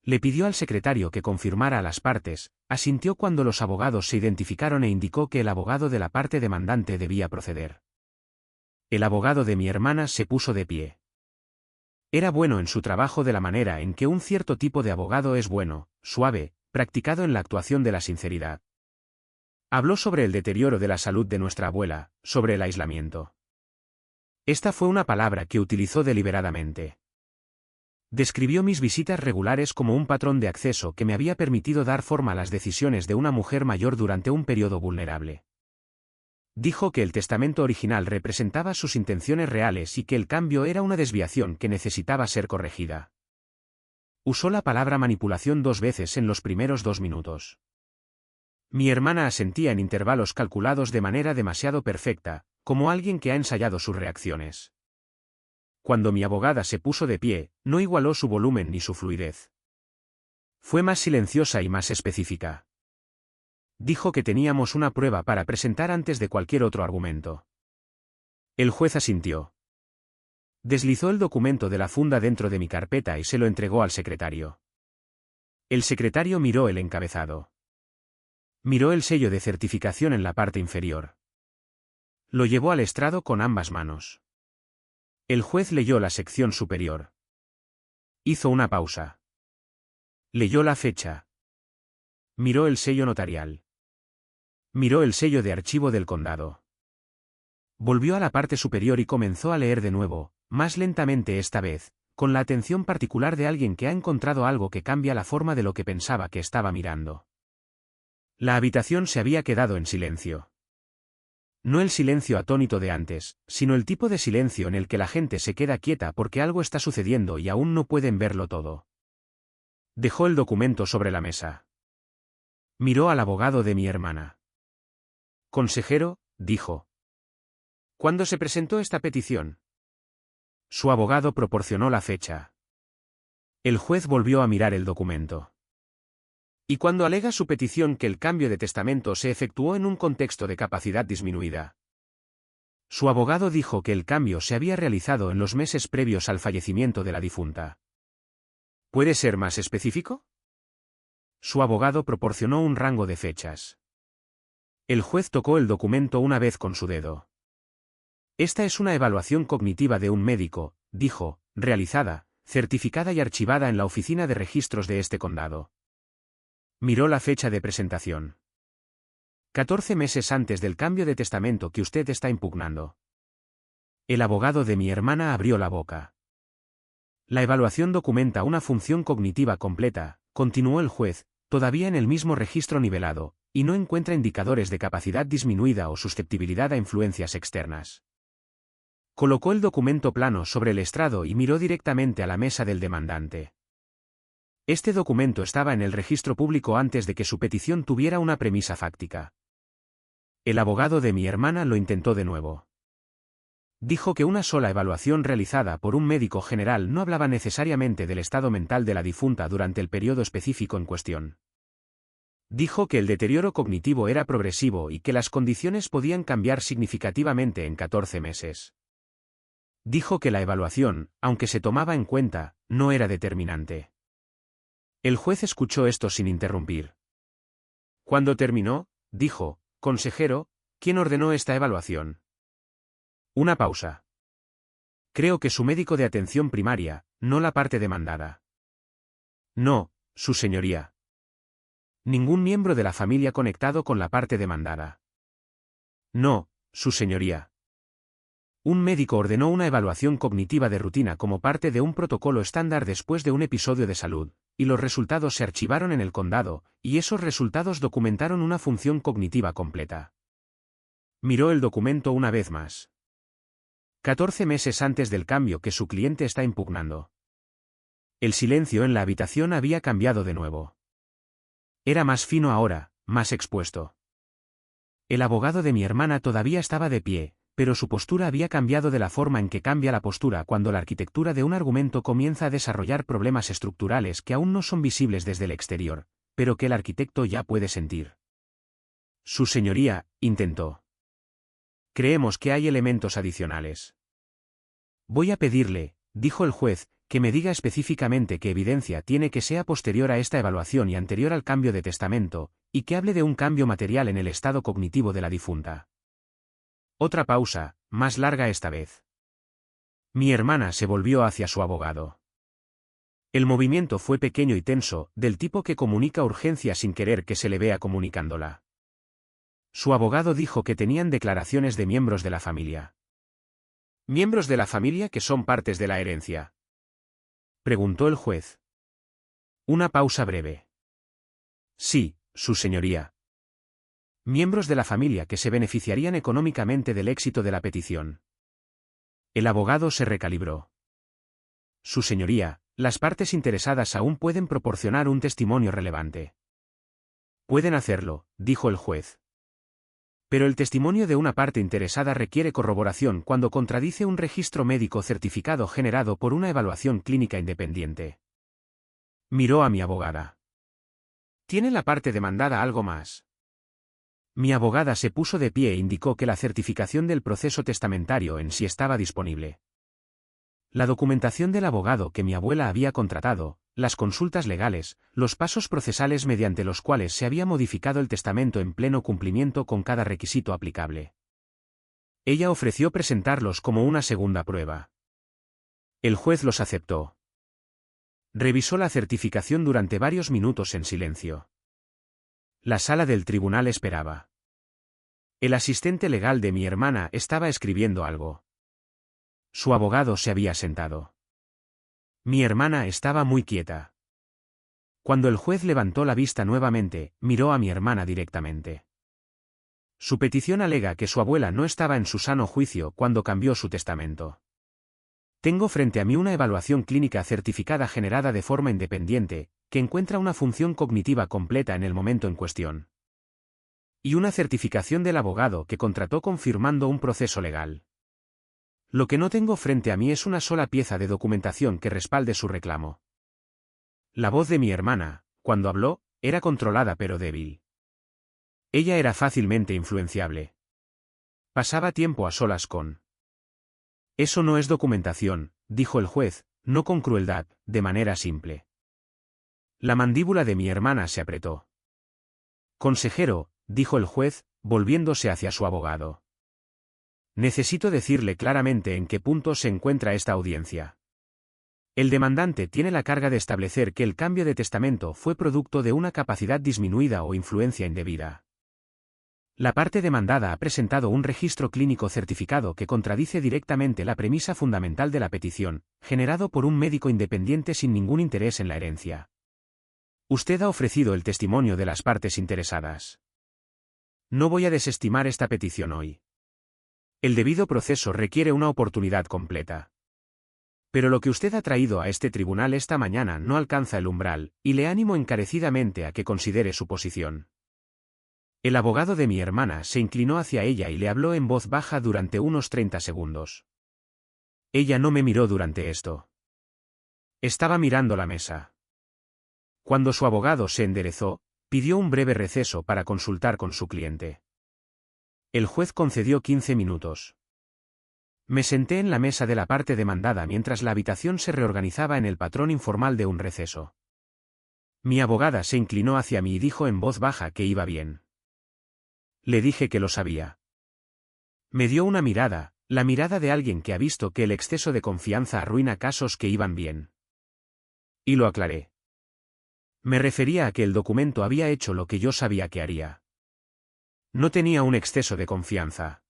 Le pidió al secretario que confirmara a las partes, asintió cuando los abogados se identificaron e indicó que el abogado de la parte demandante debía proceder. El abogado de mi hermana se puso de pie. Era bueno en su trabajo de la manera en que un cierto tipo de abogado es bueno, suave, practicado en la actuación de la sinceridad. Habló sobre el deterioro de la salud de nuestra abuela, sobre el aislamiento. Esta fue una palabra que utilizó deliberadamente. Describió mis visitas regulares como un patrón de acceso que me había permitido dar forma a las decisiones de una mujer mayor durante un periodo vulnerable. Dijo que el testamento original representaba sus intenciones reales y que el cambio era una desviación que necesitaba ser corregida. Usó la palabra manipulación 2 veces en los primeros 2 minutos. Mi hermana asentía en intervalos calculados de manera demasiado perfecta, como alguien que ha ensayado sus reacciones. Cuando mi abogada se puso de pie, no igualó su volumen ni su fluidez. Fue más silenciosa y más específica. Dijo que teníamos una prueba para presentar antes de cualquier otro argumento. El juez asintió. Deslizó el documento de la funda dentro de mi carpeta y se lo entregó al secretario. El secretario miró el encabezado. Miró el sello de certificación en la parte inferior. Lo llevó al estrado con ambas manos. El juez leyó la sección superior. Hizo una pausa. Leyó la fecha. Miró el sello notarial. Miró el sello de archivo del condado. Volvió a la parte superior y comenzó a leer de nuevo, más lentamente esta vez, con la atención particular de alguien que ha encontrado algo que cambia la forma de lo que pensaba que estaba mirando. La habitación se había quedado en silencio. No el silencio atónito de antes, sino el tipo de silencio en el que la gente se queda quieta porque algo está sucediendo y aún no pueden verlo todo. Dejó el documento sobre la mesa. Miró al abogado de mi hermana. Consejero, dijo. ¿Cuándo se presentó esta petición? Su abogado proporcionó la fecha. El juez volvió a mirar el documento. ¿Y cuando alega su petición que el cambio de testamento se efectuó en un contexto de capacidad disminuida? Su abogado dijo que el cambio se había realizado en los meses previos al fallecimiento de la difunta. ¿Puede ser más específico? Su abogado proporcionó un rango de fechas. El juez tocó el documento una vez con su dedo. Esta es una evaluación cognitiva de un médico, dijo, realizada, certificada y archivada en la oficina de registros de este condado. Miró la fecha de presentación. 14 meses antes del cambio de testamento que usted está impugnando. El abogado de mi hermana abrió la boca. La evaluación documenta una función cognitiva completa, continuó el juez, todavía en el mismo registro nivelado, y no encuentra indicadores de capacidad disminuida o susceptibilidad a influencias externas. Colocó el documento plano sobre el estrado y miró directamente a la mesa del demandante. Este documento estaba en el registro público antes de que su petición tuviera una premisa fáctica. El abogado de mi hermana lo intentó de nuevo. Dijo que una sola evaluación realizada por un médico general no hablaba necesariamente del estado mental de la difunta durante el periodo específico en cuestión. Dijo que el deterioro cognitivo era progresivo y que las condiciones podían cambiar significativamente en 14 meses. Dijo que la evaluación, aunque se tomaba en cuenta, no era determinante. El juez escuchó esto sin interrumpir. Cuando terminó, dijo: «Consejero, ¿quién ordenó esta evaluación?» Una pausa. Creo que su médico de atención primaria, no la parte demandada. No, su señoría. Ningún miembro de la familia conectado con la parte demandada. No, su señoría. Un médico ordenó una evaluación cognitiva de rutina como parte de un protocolo estándar después de un episodio de salud, y los resultados se archivaron en el condado, y esos resultados documentaron una función cognitiva completa. Miró el documento una vez más. 14 meses antes del cambio que su cliente está impugnando. El silencio en la habitación había cambiado de nuevo. Era más fino ahora, más expuesto. El abogado de mi hermana todavía estaba de pie, pero su postura había cambiado de la forma en que cambia la postura cuando la arquitectura de un argumento comienza a desarrollar problemas estructurales que aún no son visibles desde el exterior, pero que el arquitecto ya puede sentir. Su señoría, intentó. Creemos que hay elementos adicionales. Voy a pedirle, dijo el juez, que me diga específicamente qué evidencia tiene que sea posterior a esta evaluación y anterior al cambio de testamento, y que hable de un cambio material en el estado cognitivo de la difunta. Otra pausa, más larga esta vez. Mi hermana se volvió hacia su abogado. El movimiento fue pequeño y tenso, del tipo que comunica urgencia sin querer que se le vea comunicándola. Su abogado dijo que tenían declaraciones de miembros de la familia. ¿Miembros de la familia que son partes de la herencia?, preguntó el juez. Una pausa breve. Sí, su señoría. Miembros de la familia que se beneficiarían económicamente del éxito de la petición. El abogado se recalibró. Su señoría, las partes interesadas aún pueden proporcionar un testimonio relevante. Pueden hacerlo, dijo el juez. Pero el testimonio de una parte interesada requiere corroboración cuando contradice un registro médico certificado generado por una evaluación clínica independiente. Miró a mi abogada. ¿Tiene la parte demandada algo más? Mi abogada se puso de pie e indicó que la certificación del proceso testamentario en sí estaba disponible. La documentación del abogado que mi abuela había contratado, las consultas legales, los pasos procesales mediante los cuales se había modificado el testamento en pleno cumplimiento con cada requisito aplicable. Ella ofreció presentarlos como una segunda prueba. El juez los aceptó. Revisó la certificación durante varios minutos en silencio. La sala del tribunal esperaba. El asistente legal de mi hermana estaba escribiendo algo. Su abogado se había sentado. Mi hermana estaba muy quieta. Cuando el juez levantó la vista nuevamente, miró a mi hermana directamente. Su petición alega que su abuela no estaba en su sano juicio cuando cambió su testamento. Tengo frente a mí una evaluación clínica certificada generada de forma independiente, que encuentra una función cognitiva completa en el momento en cuestión. Y una certificación del abogado que contrató confirmando un proceso legal. Lo que no tengo frente a mí es una sola pieza de documentación que respalde su reclamo. La voz de mi hermana, cuando habló, era controlada pero débil. Ella era fácilmente influenciable. Pasaba tiempo a solas con. Eso no es documentación, dijo el juez, no con crueldad, de manera simple. La mandíbula de mi hermana se apretó. Consejero, dijo el juez, volviéndose hacia su abogado. Necesito decirle claramente en qué punto se encuentra esta audiencia. El demandante tiene la carga de establecer que el cambio de testamento fue producto de una capacidad disminuida o influencia indebida. La parte demandada ha presentado un registro clínico certificado que contradice directamente la premisa fundamental de la petición, generado por un médico independiente sin ningún interés en la herencia. Usted ha ofrecido el testimonio de las partes interesadas. No voy a desestimar esta petición hoy. El debido proceso requiere una oportunidad completa. Pero lo que usted ha traído a este tribunal esta mañana no alcanza el umbral, y le animo encarecidamente a que considere su posición. El abogado de mi hermana se inclinó hacia ella y le habló en voz baja durante unos 30 segundos. Ella no me miró durante esto. Estaba mirando la mesa. Cuando su abogado se enderezó, pidió un breve receso para consultar con su cliente. El juez concedió 15 minutos. Me senté en la mesa de la parte demandada mientras la habitación se reorganizaba en el patrón informal de un receso. Mi abogada se inclinó hacia mí y dijo en voz baja que iba bien. Le dije que lo sabía. Me dio una mirada, la mirada de alguien que ha visto que el exceso de confianza arruina casos que iban bien. Y lo aclaré. Me refería a que el documento había hecho lo que yo sabía que haría. No tenía un exceso de confianza.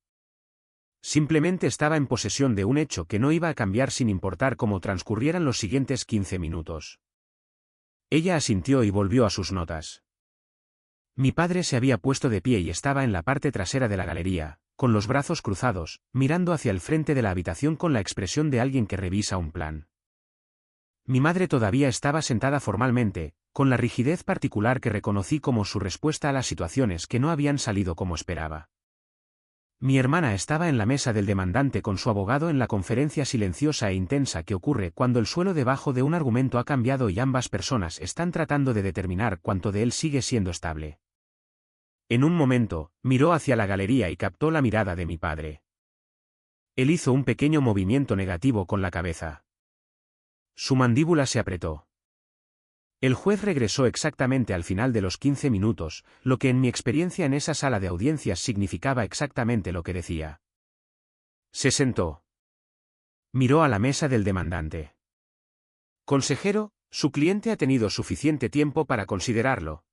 Simplemente estaba en posesión de un hecho que no iba a cambiar sin importar cómo transcurrieran los siguientes 15 minutos. Ella asintió y volvió a sus notas. Mi padre se había puesto de pie y estaba en la parte trasera de la galería, con los brazos cruzados, mirando hacia el frente de la habitación con la expresión de alguien que revisa un plan. Mi madre todavía estaba sentada formalmente, con la rigidez particular que reconocí como su respuesta a las situaciones que no habían salido como esperaba. Mi hermana estaba en la mesa del demandante con su abogado en la conferencia silenciosa e intensa que ocurre cuando el suelo debajo de un argumento ha cambiado y ambas personas están tratando de determinar cuánto de él sigue siendo estable. En un momento, miró hacia la galería y captó la mirada de mi padre. Él hizo un pequeño movimiento negativo con la cabeza. Su mandíbula se apretó. El juez regresó exactamente al final de los 15 minutos, lo que en mi experiencia en esa sala de audiencias significaba exactamente lo que decía. Se sentó. Miró a la mesa del demandante. Consejero, su cliente ha tenido suficiente tiempo para considerarlo.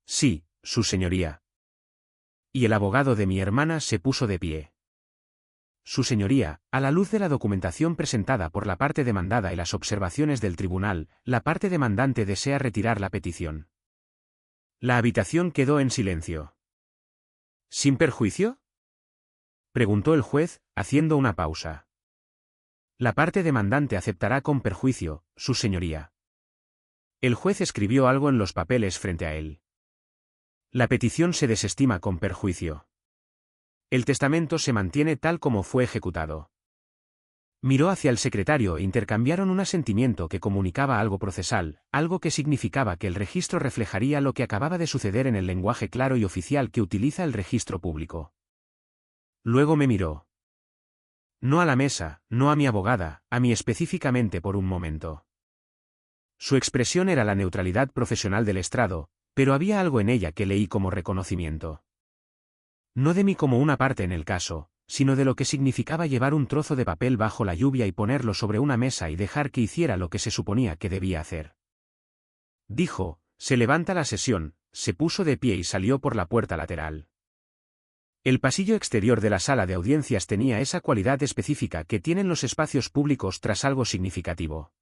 Sí, su señoría. Y el abogado de mi hermana se puso de pie. Su señoría, a la luz de la documentación presentada por la parte demandada y las observaciones del tribunal, la parte demandante desea retirar la petición. La habitación quedó en silencio. ¿Sin perjuicio?, preguntó el juez, haciendo una pausa. La parte demandante aceptará con perjuicio, su señoría. El juez escribió algo en los papeles frente a él. La petición se desestima con perjuicio. El testamento se mantiene tal como fue ejecutado. Miró hacia el secretario e intercambiaron un asentimiento que comunicaba algo procesal, algo que significaba que el registro reflejaría lo que acababa de suceder en el lenguaje claro y oficial que utiliza el registro público. Luego me miró. No a la mesa, no a mi abogada, a mí específicamente por un momento. Su expresión era la neutralidad profesional del estrado, pero había algo en ella que leí como reconocimiento. No de mí como una parte en el caso, sino de lo que significaba llevar un trozo de papel bajo la lluvia y ponerlo sobre una mesa y dejar que hiciera lo que se suponía que debía hacer. Dijo, se levanta la sesión, se puso de pie y salió por la puerta lateral. El pasillo exterior de la sala de audiencias tenía esa cualidad específica que tienen los espacios públicos tras algo significativo.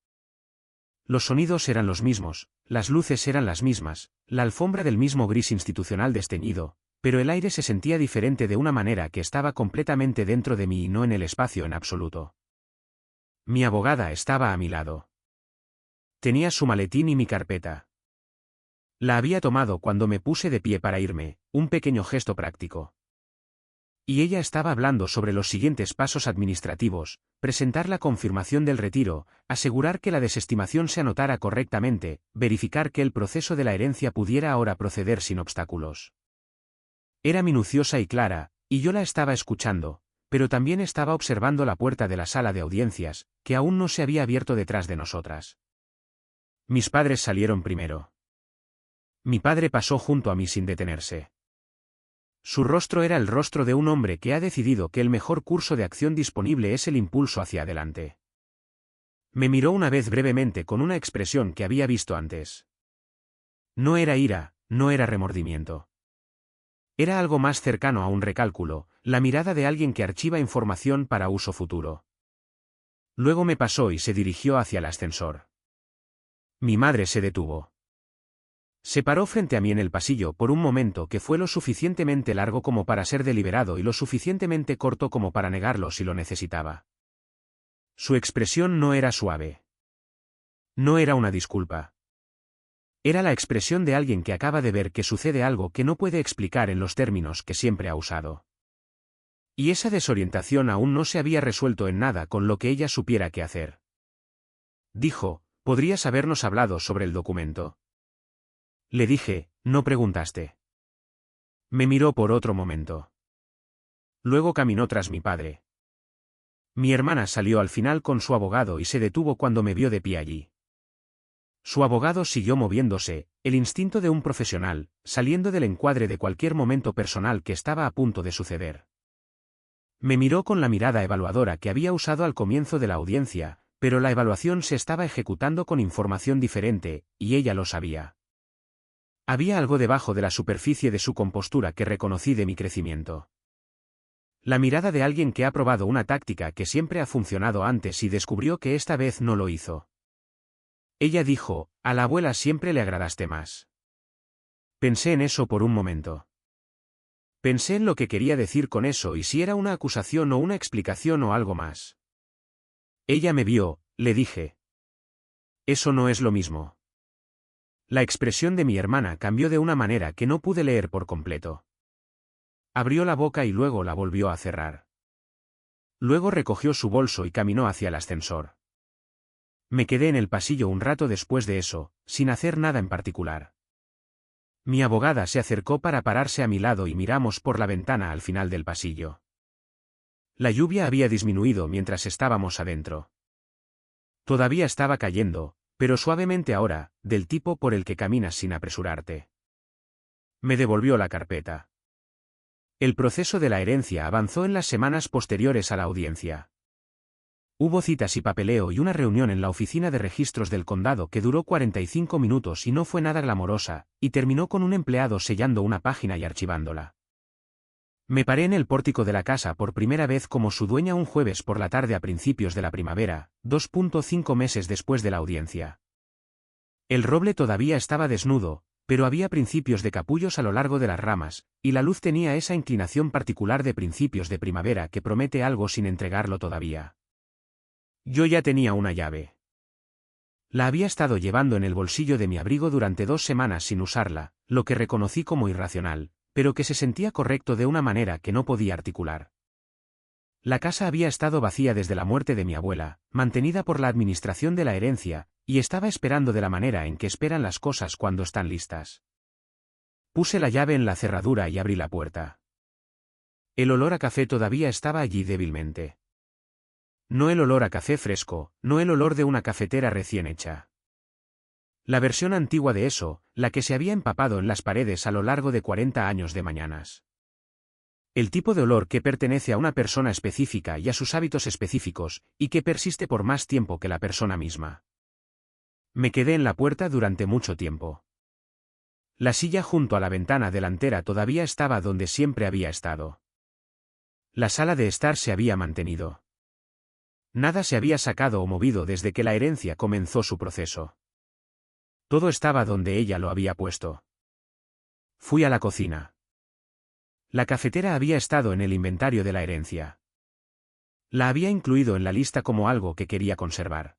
Los sonidos eran los mismos, las luces eran las mismas, la alfombra del mismo gris institucional desteñido, pero el aire se sentía diferente de una manera que estaba completamente dentro de mí y no en el espacio en absoluto. Mi abogada estaba a mi lado. Tenía su maletín y mi carpeta. La había tomado cuando me puse de pie para irme, un pequeño gesto práctico. Y ella estaba hablando sobre los siguientes pasos administrativos: presentar la confirmación del retiro, asegurar que la desestimación se anotara correctamente, verificar que el proceso de la herencia pudiera ahora proceder sin obstáculos. Era minuciosa y clara, y yo la estaba escuchando, pero también estaba observando la puerta de la sala de audiencias, que aún no se había abierto detrás de nosotras. Mis padres salieron primero. Mi padre pasó junto a mí sin detenerse. Su rostro era el rostro de un hombre que ha decidido que el mejor curso de acción disponible es el impulso hacia adelante. Me miró una vez brevemente con una expresión que había visto antes. No era ira, no era remordimiento. Era algo más cercano a un recálculo, la mirada de alguien que archiva información para uso futuro. Luego me pasó y se dirigió hacia el ascensor. Mi madre se detuvo. Se paró frente a mí en el pasillo por un momento que fue lo suficientemente largo como para ser deliberado y lo suficientemente corto como para negarlo si lo necesitaba. Su expresión no era suave. No era una disculpa. Era la expresión de alguien que acaba de ver que sucede algo que no puede explicar en los términos que siempre ha usado. Y esa desorientación aún no se había resuelto en nada con lo que ella supiera qué hacer. Dijo, ¿podrías habernos hablado sobre el documento? Le dije, no preguntaste. Me miró por otro momento. Luego caminó tras mi padre. Mi hermana salió al final con su abogado y se detuvo cuando me vio de pie allí. Su abogado siguió moviéndose, el instinto de un profesional, saliendo del encuadre de cualquier momento personal que estaba a punto de suceder. Me miró con la mirada evaluadora que había usado al comienzo de la audiencia, pero la evaluación se estaba ejecutando con información diferente, y ella lo sabía. Había algo debajo de la superficie de su compostura que reconocí de mi crecimiento. La mirada de alguien que ha probado una táctica que siempre ha funcionado antes y descubrió que esta vez no lo hizo. Ella dijo, a la abuela siempre le agradaste más. Pensé en eso por un momento. Pensé en lo que quería decir con eso y si era una acusación o una explicación o algo más. Ella me vio, le dije. Eso no es lo mismo. La expresión de mi hermana cambió de una manera que no pude leer por completo. Abrió la boca y luego la volvió a cerrar. Luego recogió su bolso y caminó hacia el ascensor. Me quedé en el pasillo un rato después de eso, sin hacer nada en particular. Mi abogada se acercó para pararse a mi lado y miramos por la ventana al final del pasillo. La lluvia había disminuido mientras estábamos adentro. Todavía estaba cayendo, pero suavemente ahora, del tipo por el que caminas sin apresurarte. Me devolvió la carpeta. El proceso de la herencia avanzó en las semanas posteriores a la audiencia. Hubo citas y papeleo y una reunión en la oficina de registros del condado que duró 45 minutos y no fue nada glamorosa, y terminó con un empleado sellando una página y archivándola. Me paré en el pórtico de la casa por primera vez como su dueña un jueves por la tarde a principios de la primavera, 2.5 meses después de la audiencia. El roble todavía estaba desnudo, pero había principios de capullos a lo largo de las ramas, y la luz tenía esa inclinación particular de principios de primavera que promete algo sin entregarlo todavía. Yo ya tenía una llave. La había estado llevando en el bolsillo de mi abrigo durante 2 semanas sin usarla, lo que reconocí como irracional, pero que se sentía correcto de una manera que no podía articular. La casa había estado vacía desde la muerte de mi abuela, mantenida por la administración de la herencia, y estaba esperando de la manera en que esperan las cosas cuando están listas. Puse la llave en la cerradura y abrí la puerta. El olor a café todavía estaba allí débilmente. No el olor a café fresco, no el olor de una cafetera recién hecha. La versión antigua de eso, la que se había empapado en las paredes a lo largo de 40 años de mañanas. El tipo de olor que pertenece a una persona específica y a sus hábitos específicos, y que persiste por más tiempo que la persona misma. Me quedé en la puerta durante mucho tiempo. La silla junto a la ventana delantera todavía estaba donde siempre había estado. La sala de estar se había mantenido. Nada se había sacado o movido desde que la herencia comenzó su proceso. Todo estaba donde ella lo había puesto. Fui a la cocina. La cafetera había estado en el inventario de la herencia. La había incluido en la lista como algo que quería conservar.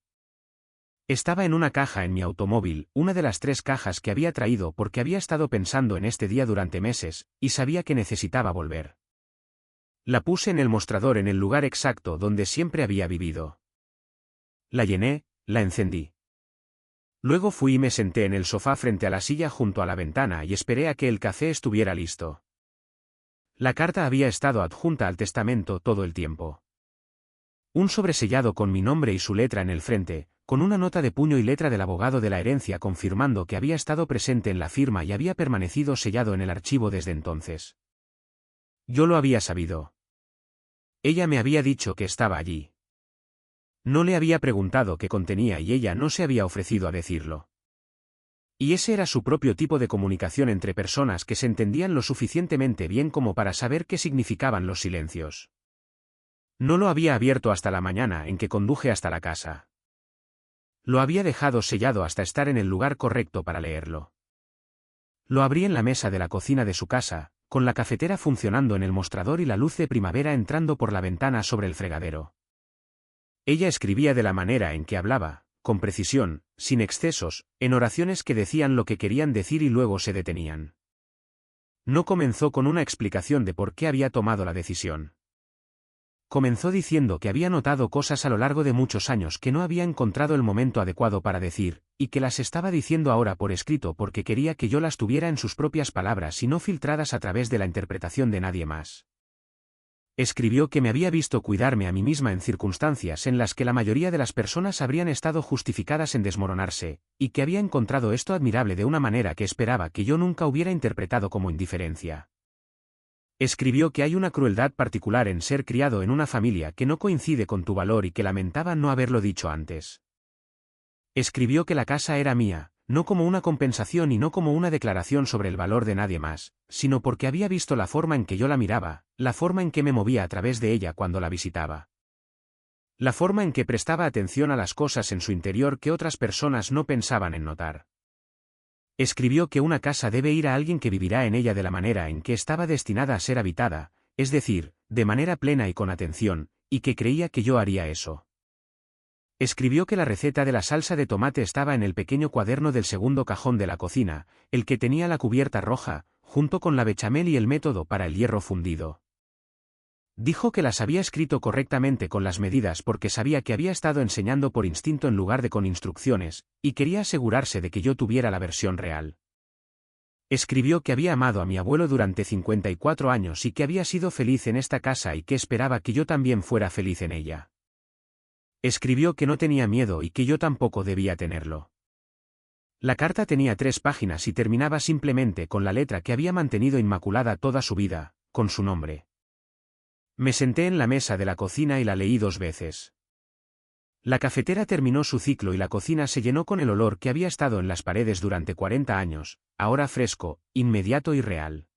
Estaba en una caja en mi automóvil, una de las 3 cajas que había traído porque había estado pensando en este día durante meses, y sabía que necesitaba volver. La puse en el mostrador en el lugar exacto donde siempre había vivido. La llené, la encendí. Luego fui y me senté en el sofá frente a la silla junto a la ventana y esperé a que el café estuviera listo. La carta había estado adjunta al testamento todo el tiempo. Un sobresellado con mi nombre y su letra en el frente, con una nota de puño y letra del abogado de la herencia confirmando que había estado presente en la firma y había permanecido sellado en el archivo desde entonces. Yo lo había sabido. Ella me había dicho que estaba allí. No le había preguntado qué contenía y ella no se había ofrecido a decirlo. Y ese era su propio tipo de comunicación entre personas que se entendían lo suficientemente bien como para saber qué significaban los silencios. No lo había abierto hasta la mañana en que conduje hasta la casa. Lo había dejado sellado hasta estar en el lugar correcto para leerlo. Lo abrí en la mesa de la cocina de su casa, con la cafetera funcionando en el mostrador y la luz de primavera entrando por la ventana sobre el fregadero. Ella escribía de la manera en que hablaba, con precisión, sin excesos, en oraciones que decían lo que querían decir y luego se detenían. No comenzó con una explicación de por qué había tomado la decisión. Comenzó diciendo que había notado cosas a lo largo de muchos años que no había encontrado el momento adecuado para decir, y que las estaba diciendo ahora por escrito porque quería que yo las tuviera en sus propias palabras y no filtradas a través de la interpretación de nadie más. Escribió que me había visto cuidarme a mí misma en circunstancias en las que la mayoría de las personas habrían estado justificadas en desmoronarse, y que había encontrado esto admirable de una manera que esperaba que yo nunca hubiera interpretado como indiferencia. Escribió que hay una crueldad particular en ser criado en una familia que no coincide con tu valor y que lamentaba no haberlo dicho antes. Escribió que la casa era mía, no como una compensación y no como una declaración sobre el valor de nadie más, sino porque había visto la forma en que yo la miraba, la forma en que me movía a través de ella cuando la visitaba. La forma en que prestaba atención a las cosas en su interior que otras personas no pensaban en notar. Escribió que una casa debe ir a alguien que vivirá en ella de la manera en que estaba destinada a ser habitada, es decir, de manera plena y con atención, y que creía que yo haría eso. Escribió que la receta de la salsa de tomate estaba en el pequeño cuaderno del segundo cajón de la cocina, el que tenía la cubierta roja, junto con la bechamel y el método para el hierro fundido. Dijo que las había escrito correctamente con las medidas porque sabía que había estado enseñando por instinto en lugar de con instrucciones, y quería asegurarse de que yo tuviera la versión real. Escribió que había amado a mi abuelo durante 54 años y que había sido feliz en esta casa y que esperaba que yo también fuera feliz en ella. Escribió que no tenía miedo y que yo tampoco debía tenerlo. La carta tenía 3 páginas y terminaba simplemente con la letra que había mantenido inmaculada toda su vida, con su nombre. Me senté en la mesa de la cocina y la leí 2 veces. La cafetera terminó su ciclo y la cocina se llenó con el olor que había estado en las paredes durante 40 años, ahora fresco, inmediato y real.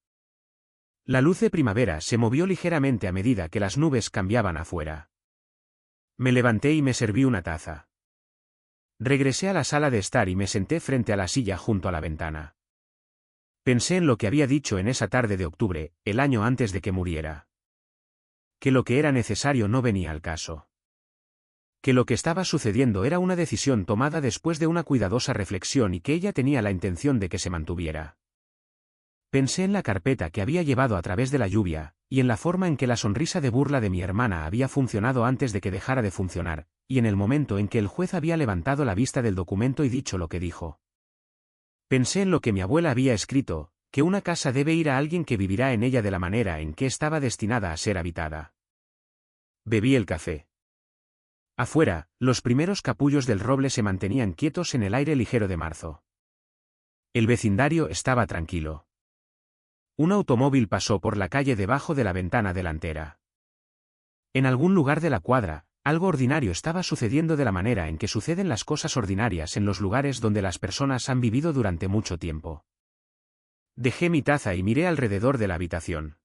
La luz de primavera se movió ligeramente a medida que las nubes cambiaban afuera. Me levanté y me serví una taza. Regresé a la sala de estar y me senté frente a la silla junto a la ventana. Pensé en lo que había dicho en esa tarde de octubre, el año antes de que muriera. Que lo que era necesario no venía al caso. Que lo que estaba sucediendo era una decisión tomada después de una cuidadosa reflexión y que ella tenía la intención de que se mantuviera. Pensé en la carpeta que había llevado a través de la lluvia, y en la forma en que la sonrisa de burla de mi hermana había funcionado antes de que dejara de funcionar, y en el momento en que el juez había levantado la vista del documento y dicho lo que dijo. Pensé en lo que mi abuela había escrito, que una casa debe ir a alguien que vivirá en ella de la manera en que estaba destinada a ser habitada. Bebí el café. Afuera, los primeros capullos del roble se mantenían quietos en el aire ligero de marzo. El vecindario estaba tranquilo. Un automóvil pasó por la calle debajo de la ventana delantera. En algún lugar de la cuadra, algo ordinario estaba sucediendo de la manera en que suceden las cosas ordinarias en los lugares donde las personas han vivido durante mucho tiempo. Dejé mi taza y miré alrededor de la habitación.